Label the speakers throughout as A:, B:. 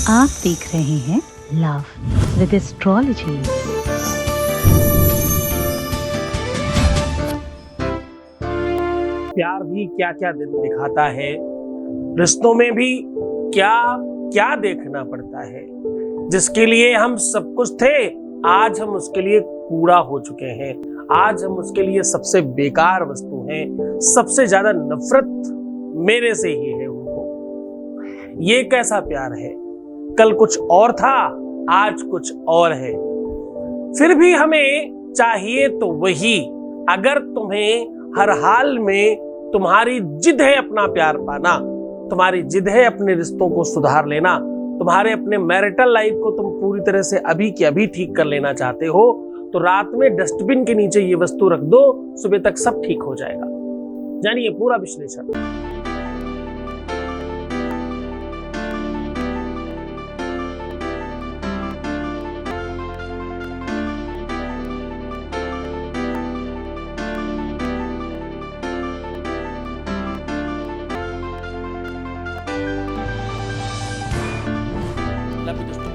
A: आप देख रहे हैं लव विद एस्ट्रोलॉजी।
B: प्यार भी क्या क्या दिखाता है, रिश्तों में भी क्या क्या देखना पड़ता है। जिसके लिए हम सब कुछ थे, आज हम उसके लिए कूड़ा हो चुके हैं। आज हम उसके लिए सबसे बेकार वस्तु हैं। सबसे ज्यादा नफरत मेरे से ही है उनको। ये कैसा प्यार है? कल कुछ और था, आज कुछ और है। फिर भी हमें चाहिए तो वही। अगर तुम्हें हर हाल में तुम्हारी जिद है अपना प्यार पाना, तुम्हारी जिद है अपने रिश्तों को सुधार लेना, तुम्हारे अपने मैरिटल लाइफ को तुम पूरी तरह से अभी की अभी ठीक कर लेना चाहते हो, तो रात में डस्टबिन के नीचे ये वस्तु रख दो, सुबह तक सब ठीक हो जाएगा। जानिए पूरा विश्लेषण।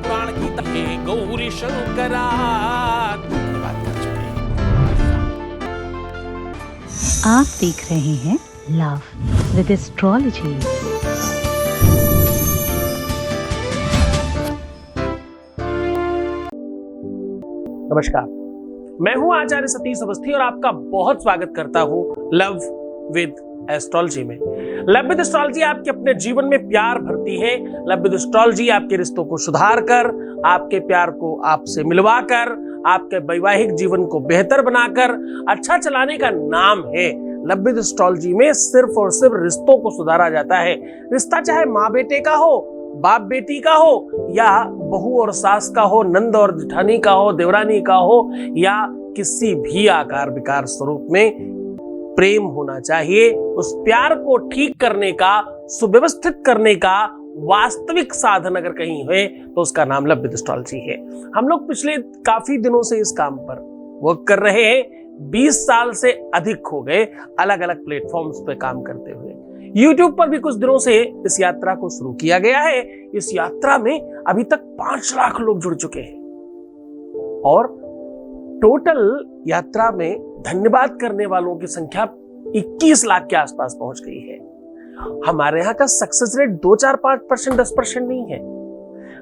B: पुराण की गौरी शंकरा धन्यवाद कर चुके हैं।
A: आप देख रहे हैं लव विद एस्ट्रोलॉजी।
B: नमस्कार, मैं हूं आचार्य सतीश अवस्थी और आपका बहुत स्वागत करता हूं लव विद एस्ट्रोलॉजी में। लव विद एस्ट्रोलॉजी आपके अपने जीवन में प्यार भरती है। लव विद एस्ट्रोलॉजी आपके रिश्तों को सुधार कर, आपके प्यार को आपसे मिलवा कर, आपके वैवाहिक जीवन को बेहतर बनाकर अच्छा चलाने का नाम है। लव विद एस्ट्रोलॉजी में सिर्फ और सिर्फ रिश्तों को सुधारा जाता है। रिश्ता चाहे माँ बेटे का हो, बाप बेटी का हो, या बहू और सास का हो, नंद और जेठानी का हो, देवरानी का हो, या किसी भी आकार विकार स्वरूप में प्रेम होना चाहिए। उस प्यार को ठीक करने का, सुव्यवस्थित करने का वास्तविक साधन अगर कहीं है तो उसका नाम लव विद एस्ट्रोलॉजी है। हम लोग पिछले काफी दिनों से इस काम पर वर्क कर रहे हैं। 20 साल से अधिक हो गए अलग अलग प्लेटफॉर्म्स पे काम करते हुए। YouTube पर भी कुछ दिनों से इस यात्रा को शुरू किया गया है। इस यात्रा में अभी तक 5 लाख लोग जुड़ चुके हैं और टोटल यात्रा में धन्यवाद करने वालों की संख्या 21 लाख के आसपास पहुंच गई है। हमारे यहाँ का सक्सेस रेट 2-4-5%, 10% नहीं है।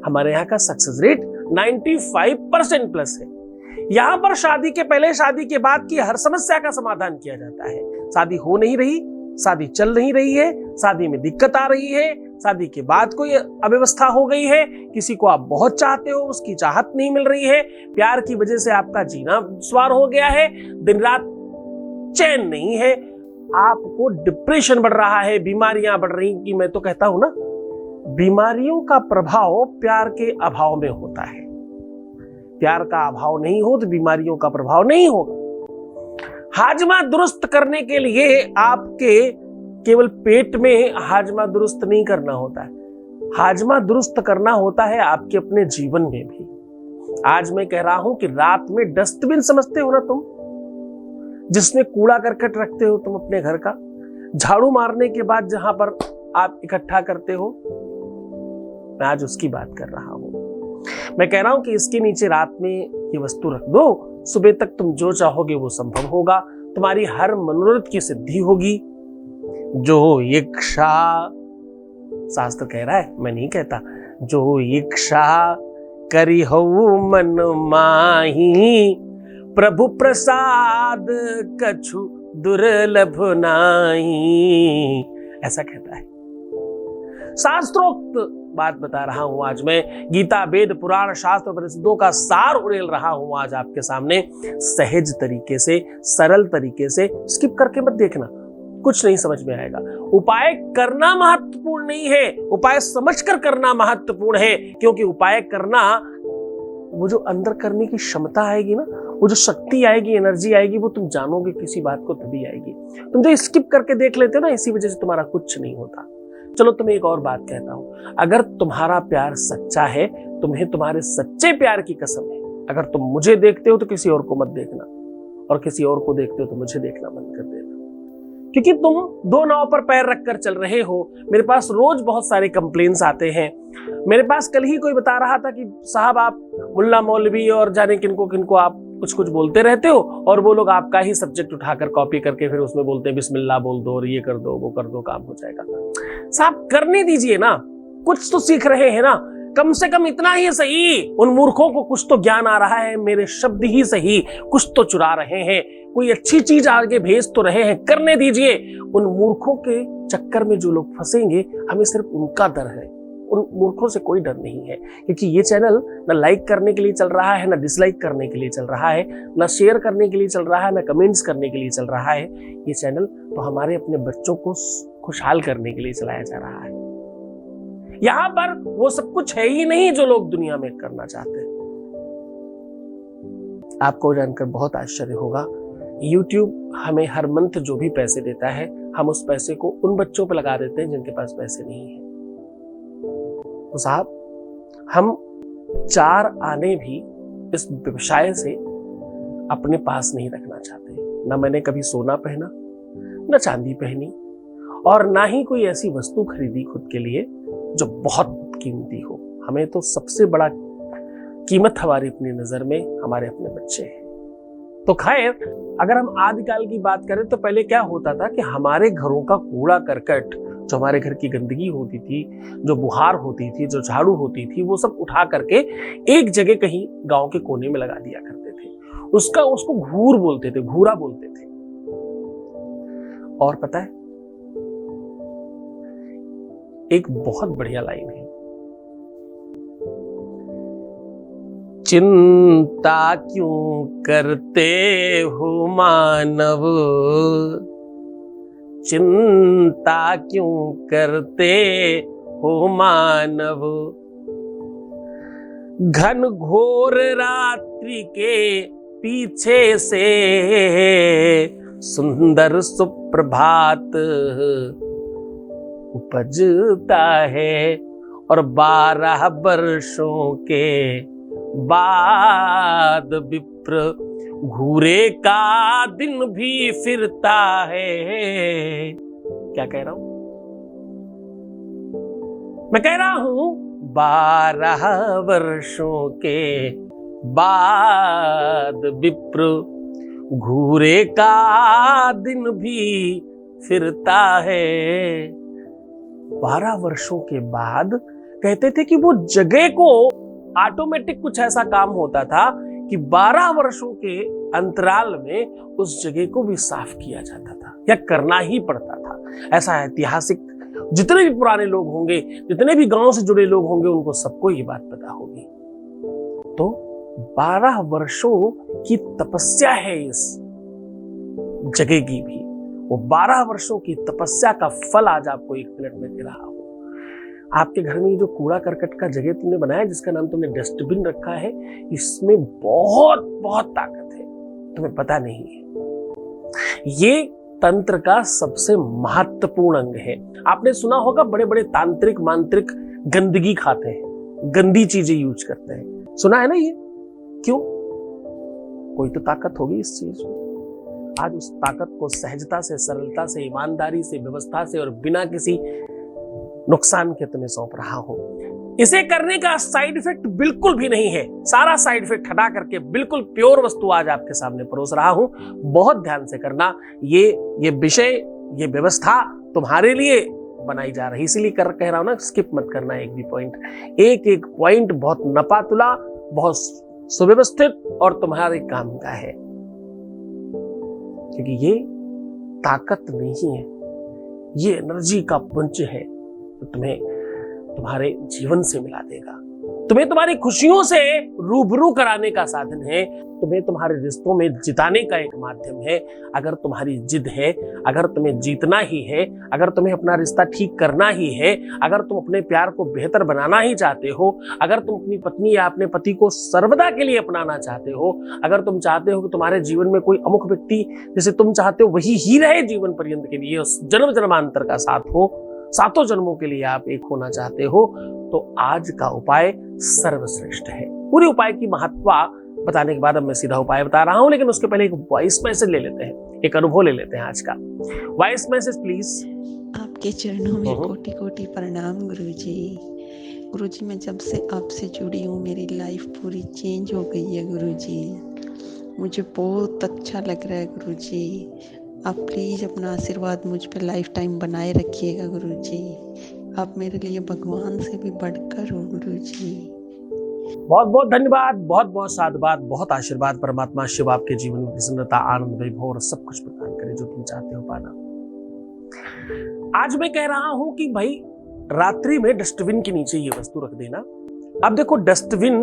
B: हमारे यहाँ का सक्सेस रेट 95% प्लस है। यहाँ पर शादी के पहले, शादी के बाद की हर समस्या का समाधान किया जाता है। शादी हो नहीं रही, शादी चल नहीं रही है, शादी में दिक्कत आ रही है, शादी के बाद कोई अव्यवस्था हो गई है, किसी को आप बहुत चाहते हो, उसकी चाहत नहीं मिल रही है, प्यार की वजह से आपका जीना दुश्वार हो गया है, दिन रात चैन नहीं है, आपको डिप्रेशन बढ़ रहा है, बीमारियां बढ़ रही, कि मैं तो कहता हूं ना, बीमारियों का प्रभाव प्यार के अभाव में होता है। प्यार का अभाव नहीं हो तो बीमारियों का प्रभाव नहीं होगा। हाजमा दुरुस्त करने के लिए आपके केवल पेट में हाजमा दुरुस्त नहीं करना होता है, हाजमा दुरुस्त करना होता है आपके अपने जीवन में भी। आज मैं कह रहा हूं कि रात में डस्टबिन समझते हो ना तुम, जिसमें कूड़ा करकट रखते हो तुम अपने घर का, झाड़ू मारने के बाद जहां पर आप इकट्ठा करते हो, मैं आज उसकी बात कर रहा हूं। मैं कह रहा हूं कि इसके नीचे रात में ये वस्तु रख दो, सुबह तक तुम जो चाहोगे वो संभव होगा। तुम्हारी हर मनोरथ की सिद्धि होगी। जो इच्छा, शास्त्र कह रहा है, मैं नहीं कहता, जो इच्छा करी हो मन माही, प्रभु प्रसाद कछु दुर्लभ नाही, ऐसा कहता है। शास्त्रोक्त बात बता रहा हूं आज मैं। गीता, वेद, पुराण, शास्त्र, परिषदों का सार उड़ेल रहा हूं आज आपके सामने, सहज तरीके से, सरल तरीके से। स्किप करके मत देखना, कुछ नहीं समझ में आएगा। उपाय करना महत्वपूर्ण नहीं है, उपाय समझकर करना महत्वपूर्ण है। क्योंकि उपाय करना, वो जो अंदर करने की क्षमता आएगी ना, वो जो शक्ति आएगी, एनर्जी आएगी, वो तुम जानोगे किसी बात को तभी आएगी। तुम जो स्किप करके देख लेते हो ना, इसी वजह से तुम्हारा कुछ नहीं होता। चलो तुम्हें एक और बात कहता हूं, अगर तुम्हारा प्यार सच्चा है, तुम्हें तुम्हारे सच्चे प्यार की कसम है, अगर तुम मुझे देखते हो तो किसी और को मत देखना, और किसी और को देखते हो तो मुझे देखना बंद कर देना। क्योंकि तुम दो नाव पर पैर रखकर चल रहे हो। मेरे पास रोज बहुत सारे कंप्लेन्स आते हैं। मेरे पास कल ही कोई बता रहा था कि साहब आप मुल्ला मौलवी और जाने किनको किनको आप कुछ कुछ बोलते रहते हो और वो लोग आपका ही सब्जेक्ट उठाकर कॉपी करके फिर उसमें बोलते हैं बिस्मिल्लाह बोल दो और ये कर दो वो कर दो, काम हो जाएगा। साहब करने दीजिए ना, कुछ तो सीख रहे हैं ना, कम से कम इतना ही सही। उन मूर्खों को कुछ तो ज्ञान आ रहा है, मेरे शब्द ही सही कुछ तो चुरा रहे हैं, कोई अच्छी चीज आगे भेज तो रहे हैं, करने दीजिए। उन मूर्खों के चक्कर में जो लोग फंसेंगे हमें सिर्फ उनका डर है, उन मूर्खों से कोई डर नहीं है। क्योंकि ये चैनल ना लाइक करने के लिए चल रहा है, ना डिसलाइक करने के लिए चल रहा है, ना शेयर करने के लिए चल रहा है, ना कमेंट्स करने के लिए चल रहा है। ये चैनल तो हमारे अपने बच्चों को खुशहाल करने के लिए चलाया जा रहा है। यहां पर वो सब कुछ है ही नहीं जो लोग दुनिया में करना चाहते हैं। आपको जानकर बहुत आश्चर्य होगा, YouTube हमें हर मंथ जो भी पैसे देता है, हम उस पैसे को उन बच्चों पर लगा देते हैं जिनके पास पैसे नहीं है। तो साहब हम 4 आने भी इस व्यवसाय से अपने पास नहीं रखना चाहते। ना मैंने कभी सोना पहना, ना चांदी पहनी, और ना ही कोई ऐसी वस्तु खरीदी खुद के लिए जो बहुत कीमती हो। हमें तो सबसे बड़ा कीमत हमारी अपनी नजर में हमारे अपने बच्चे हैं। तो खैर, अगर हम आदिकाल की बात करें तो पहले क्या होता था कि हमारे घरों का कूड़ा करकट, जो हमारे घर की गंदगी होती थी, जो बुहार होती थी, जो झाड़ू होती थी, वो सब उठा करके एक जगह कहीं गांव के कोने में लगा दिया करते थे। उसको घूर बोलते थे, घूरा बोलते थे। और पता है, एक बहुत बढ़िया लाइन है, चिंता क्यों करते हो मानव, चिंता क्यों करते हो मानव, घन घोर रात्रि के पीछे से सुंदर सुप्रभात उपजता है, और 12 वर्षों के बाद विप्र घूरे का दिन भी फिरता है। क्या कह रहा हूं मैं? कह रहा हूं 12 वर्षों के बाद विप्र घूरे का दिन भी फिरता है। 12 वर्षों के बाद कहते थे कि वो जगह को ऑटोमेटिक कुछ ऐसा काम होता था कि 12 वर्षों के अंतराल में उस जगह को भी साफ किया जाता था या करना ही पड़ता था। ऐसा ऐतिहासिक जितने भी पुराने लोग होंगे, जितने भी गांव से जुड़े लोग होंगे, उनको सबको ये बात पता होगी। तो 12 वर्षों की तपस्या है इस जगह की भी। वो 12 वर्षों की तपस्या का फल आज आपको 1 मिनट में दे रहा हूं। आपके घर में जो कूड़ा करकट का जगह तुमने बनाया, जिसका नाम तुमने डस्टबिन रखा है, इसमें बहुत बहुत ताकत है, तुम्हें पता नहीं है। ये तंत्र का सबसे महत्वपूर्ण अंग है। आपने सुना होगा बड़े बड़े तांत्रिक मांत्रिक गंदगी खाते हैं, गंदी चीजें यूज करते हैं, सुना है ना ये? क्यों? कोई तो ताकत होगी इस चीज में। आज उस ताकत को सहजता से, सरलता से, ईमानदारी से, व्यवस्था से और बिना किसी नुकसान के तुम्हें सौंप रहा हूं। इसे करने का साइड इफेक्ट बिल्कुल भी नहीं है। सारा साइड इफेक्ट हटा करके बिल्कुल प्योर वस्तु आज आपके सामने परोस रहा हूं। बहुत ध्यान से करना। ये विषय, ये व्यवस्था तुम्हारे लिए बनाई जा रही, इसीलिए कह रहा हूं ना, स्किप मत करना एक भी पॉइंट। एक पॉइंट बहुत नपा तुला, बहुत सुव्यवस्थित और तुम्हारे काम का है, क्योंकि ये ताकत नहीं है, ये एनर्जी का पुंज है, तो तुम्हें तुम्हारे जीवन से मिला देगा, तुम्हें तुम्हारी खुशियों से रूबरू कराने का साधन है, तुम्हें तुम्हारे रिश्तों में जिताने का एक माध्यम है। अगर तुम्हारी जिद है, अगर तुम्हें जीतना ही है, अगर तुम्हें अपना रिश्ता ठीक करना ही है, अगर तुम अपने प्यार को बेहतर बनाना ही चाहते हो, अगर तुम अपनी पत्नी या अपने पति को सर्वदा के लिए अपनाना चाहते हो, अगर तुम चाहते हो कि तुम्हारे जीवन में कोई अमुक व्यक्ति जिसे तुम चाहते हो वही ही रहे जीवन पर्यंत के लिए, उस जन्म जन्मांतर का साथ हो, 7 जन्मों के लिए आप एक होना चाहते हो, तो आज का उपाय सर्वश्रेष्ठ है। पूरे उपाय की महत्ता बताने के बाद अब मैं सीधा उपाय बता रहा हूं, लेकिन उसके पहले एक वॉइस मैसेज ले लेते हैं, एक अनुभव ले लेते हैं आज का। Voice message please.
C: आपके चरणों में कोटि कोटि प्रणाम गुरुजी। गुरुजी, मैं जब से आपसे जुड़ी हूँ मेरी लाइफ पूरी चेंज हो गई है गुरुजी। मुझे बहुत अच्छा लग रहा है गुरुजी। आप प्लीज़ अपना आशीर्वाद मुझ पे लाइफ टाइम बनाए रखिएगा गुरुजी। आप मेरे लिए भगवान से भी बढ़कर हो गुरुजी।
B: बहुत बहुत धन्यवाद, बहुत बहुत साधुवाद, बहुत आशीर्वाद। परमात्मा शिव आपके जीवन में प्रसन्नता, आनंद, वैभव और सब कुछ प्रदान करे जो तुम चाहते हो पाना। आज मैं कह रहा हूं कि भाई रात्रि में डस्टबिन के नीचे ये वस्तु रख देना। अब देखो, डस्टबिन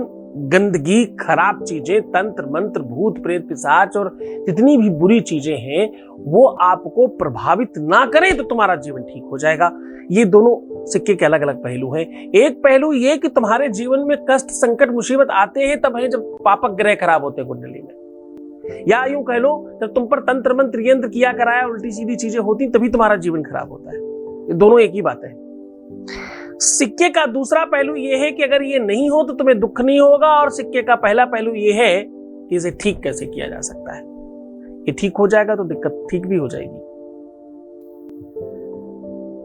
B: गंदगी, खराब चीजें, तंत्र मंत्र, भूत प्रेत, पिशाच और जितनी भी बुरी चीजें हैं वो आपको प्रभावित ना करे तो तुम्हारा जीवन ठीक हो जाएगा। ये दोनों सिक्के के अलग अलग पहलू हैं। एक पहलू ये कि तुम्हारे जीवन में कष्ट, संकट, मुसीबत आते हैं तब है जब पापक ग्रह खराब होते हैं कुंडली में, या यूं कह लो जब तुम पर तंत्र मंत्र यंत्र किया कराया उल्टी सीधी चीजें होती तभी तुम्हारा जीवन खराब होता है। ये दोनों एक ही बात है। सिक्के का दूसरा पहलू यह है कि अगर ये नहीं हो तो तुम्हें दुख नहीं होगा, और सिक्के का पहला पहलू यह है कि इसे ठीक कैसे किया जा सकता है। ये ठीक हो जाएगा तो दिक्कत ठीक भी हो जाएगी।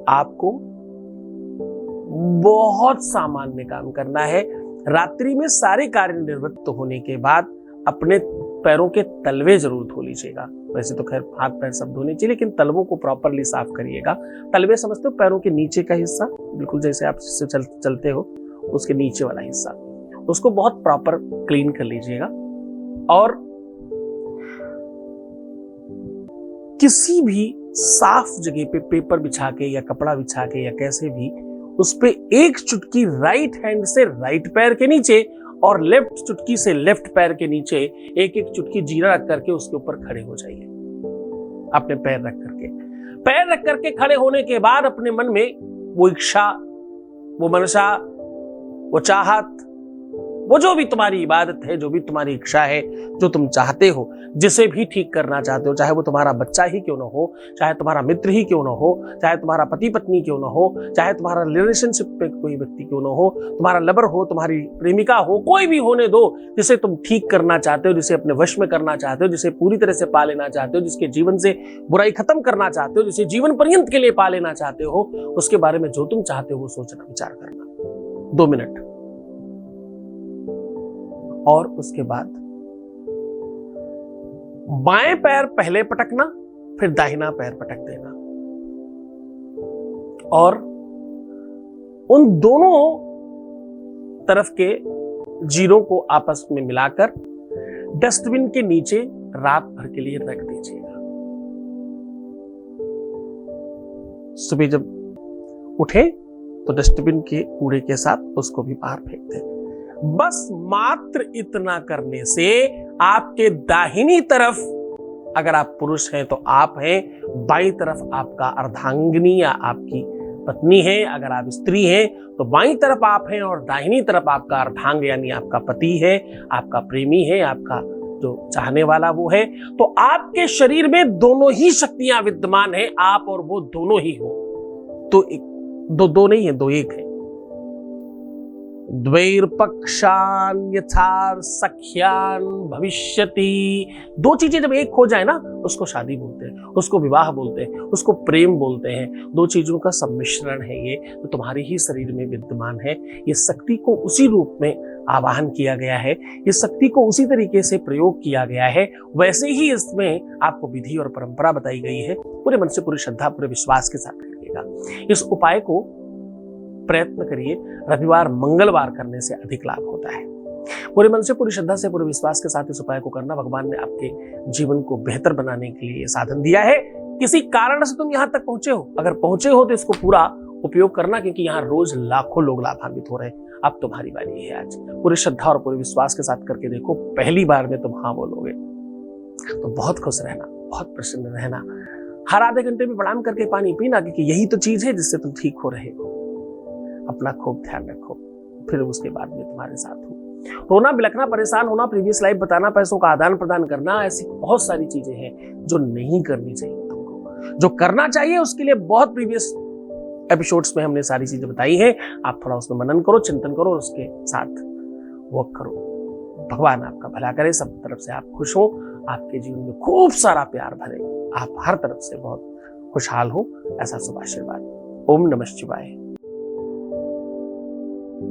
B: आपको बहुत सामान्य काम करना है। रात्रि में सारे कार्य निवृत्त होने के बाद अपने पैरों के तलवे जरूर धो लीजिएगा। वैसे तो खैर हाथ पैर सब धोने चाहिए, लेकिन तलवों को प्रॉपरली साफ करिएगा। तलवे समझते हो, पैरों के नीचे का हिस्सा, बिल्कुल जैसे आप चलते हो उसके नीचे वाला हिस्सा, उसको बहुत प्रॉपर क्लीन कर लीजिएगा। और किसी भी साफ जगह पे पेपर बिछा के या कपड़ा बिछा के या कैसे भी उस पे एक चुटकी राइट हैंड से राइट पैर के नीचे और लेफ्ट चुटकी से लेफ्ट पैर के नीचे एक एक चुटकी जीरा रख करके उसके ऊपर खड़े हो जाइए। अपने पैर रख करके खड़े होने के बाद अपने मन में वो इच्छा, वो मनसा, वो चाहत, वो जो भी तुम्हारी इबादत है, जो भी तुम्हारी इच्छा है, जो तुम चाहते हो, जिसे भी ठीक करना चाहते हो, चाहे वो तुम्हारा बच्चा ही क्यों ना हो, चाहे तुम्हारा मित्र ही क्यों ना हो, चाहे तुम्हारा पति पत्नी क्यों ना हो, चाहे तुम्हारा रिलेशनशिप पे कोई व्यक्ति क्यों ना हो, तुम्हारा लवर हो, तुम्हारी प्रेमिका हो, कोई भी होने दो, जिसे तुम ठीक करना चाहते हो, जिसे अपने वश में करना चाहते हो, जिसे पूरी तरह से पा लेना चाहते हो, जिसके जीवन से बुराई खत्म करना चाहते हो, जिसे जीवन पर्यंत के लिए पा लेना चाहते हो, उसके बारे में जो तुम चाहते हो वो सोचना, विचार करना 2 मिनट। और उसके बाद बाएं पैर पहले पटकना, फिर दाहिना पैर पटक देना, और उन दोनों तरफ के जीरों को आपस में मिलाकर डस्टबिन के नीचे रात भर के लिए रख दीजिएगा। सुबह जब उठे तो डस्टबिन के कूड़े के साथ उसको भी बाहर फेंक दें। बस मात्र इतना करने से आपके दाहिनी तरफ, अगर आप पुरुष हैं तो आप हैं, बाईं तरफ आपका अर्धांगिनी या आपकी पत्नी है, अगर आप स्त्री हैं तो बाईं तरफ आप हैं और दाहिनी तरफ आपका अर्धांग यानी आपका पति है, आपका प्रेमी है, आपका जो चाहने वाला वो है। तो आपके शरीर में दोनों ही शक्तियां विद्यमान हैं, आप और वो दोनों ही हो। तो दो नहीं है, 2 एक है। द्वैर्पक्षान यथार सख्यान भविष्यति। 2 चीजें जब एक हो जाए ना, उसको शादी बोलते हैं, उसको विवाह बोलते हैं, उसको प्रेम बोलते हैं। 2 चीजों का सम्मिश्रण है ये, तो तुम्हारे ही शरीर में विद्यमान है। ये शक्ति को उसी रूप में आवाहन किया गया है, ये शक्ति को उसी तरीके से प्रयोग किया गया है, वैसे ही इसमें आपको विधि और परंपरा बताई गई है। पूरे मन से, पूरी श्रद्धा, पूरे विश्वास के साथ करिएगा। इस उपाय को प्रयत्न करिए, रविवार मंगलवार करने से अधिक लाभ होता है। पूरे मन से, पूरी श्रद्धा से, पूरे विश्वास के साथ इस उपाय को करना। भगवान ने आपके जीवन को बेहतर बनाने के लिए साधन दिया है। किसी कारण से तुम यहां तक पहुंचे हो, अगर पहुंचे हो तो इसको पूरा उपयोग करना, क्योंकि यहाँ रोज लाखों लोग लाभान्वित हो रहे हैं। अब तुम्हारी बारी है आज। पूरी श्रद्धा और पूरे विश्वास के साथ करके देखो, पहली बार में तुम हाँ बोलोगे तो बहुत खुश रहना, बहुत प्रसन्न रहना। हर आधे घंटे में प्रणाम करके पानी पीना, क्योंकि यही तो चीज है जिससे तुम ठीक हो रहे हो। अपना खूब ध्यान रखो, फिर उसके बाद में तुम्हारे साथ हूं। रोना, बिलखना, परेशान होना, प्रीवियस लाइफ बताना, पैसों का आदान प्रदान करना, ऐसी बहुत सारी चीजें हैं जो नहीं करनी चाहिए तुमको। जो करना चाहिए उसके लिए बहुत प्रीवियस एपिसोड्स में हमने सारी चीजें बताई हैं। आप थोड़ा उसमें मनन करो, चिंतन करो, उसके साथ वर्क करो। भगवान आपका भला करे, सब तरफ से आप खुश हो, आपके जीवन में खूब सारा प्यार भरे, आप हर तरफ से बहुत खुशहाल हो, ऐसा शुभ आशीर्वाद। ओम नमः शिवाय।
A: आप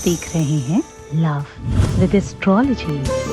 A: देख रहे हैं लव विद एस्ट्रोलॉजी।